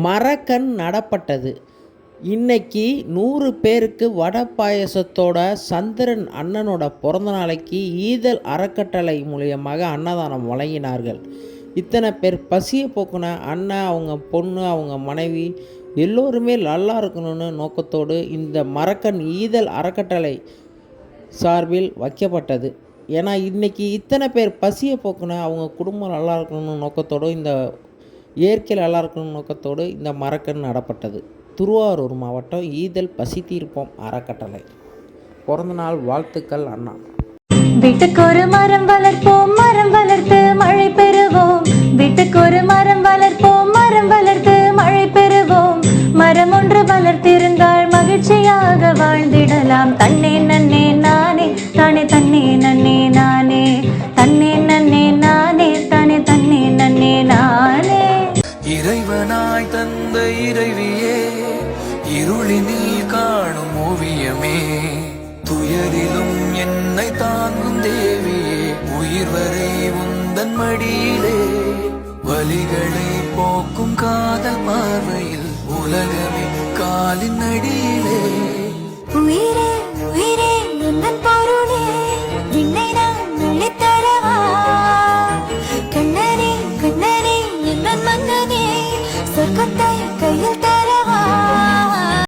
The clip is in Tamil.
மரக்கன் நடப்பட்டது. இன்னைக்கு 100 பேருக்கு வடை பாயசத்தோட சந்திரன் அண்ணனோட பிறந்த நாளைக்கு ஈதல் அறக்கட்டளை மூலியமாக அன்னதானம் வழங்கினார்கள். இத்தனை பேர் பசியை போக்குன அண்ணன், அவங்க பொண்ணு, அவங்க மனைவி எல்லோருமே நல்லா இருக்கணும்னு நோக்கத்தோடு இந்த மரக்கன் ஈதல் அறக்கட்டளை சார்பில் வைக்கப்பட்டது. ஏன்னா இன்றைக்கி இத்தனை பேர் பசியை போக்குன அவங்க குடும்பம் நல்லா இருக்கணும்னு நோக்கத்தோடு, இந்த இயற்கை நல்லா இருக்கணும்னு நோக்கத்தோடு இந்த மரக்கன் நடப்பட்டது. திருவாரூர் மாவட்டம் ஈதல் பசி தீர்ப்போம் அறக்கட்டளை. பிறந்தநாள் வாழ்த்துக்கள் அண்ணா. வீட்டுக்கு ஒரு மரம் வளர்ப்போம், மரம் வளர்த்து மழை பெறுவோம். வீட்டுக்கு ஒரு மரம் வளர்ப்போம், மரம் வளர்த்து மழை பெறுவோம். மரம் ஒன்று வளர்த்திருந்தால் மகிழ்ச்சியாக வாழ்ந்திடலாம். தன்னே நன்னே நானே தானே, தன்னே நன்னே நானே, தன்னே நன்னே நானே தானே, தன்னே நன்னே நானே. இறைவனாய் தந்த இறைவியே, இருளினில் காணும் ஓவியமே, துயரிலும் என்னை தாங்கும் தேவியே, உயிர் வரை உந்தன் மடியிலே, வலிகளை போக்கும் காதல் பார்வையில்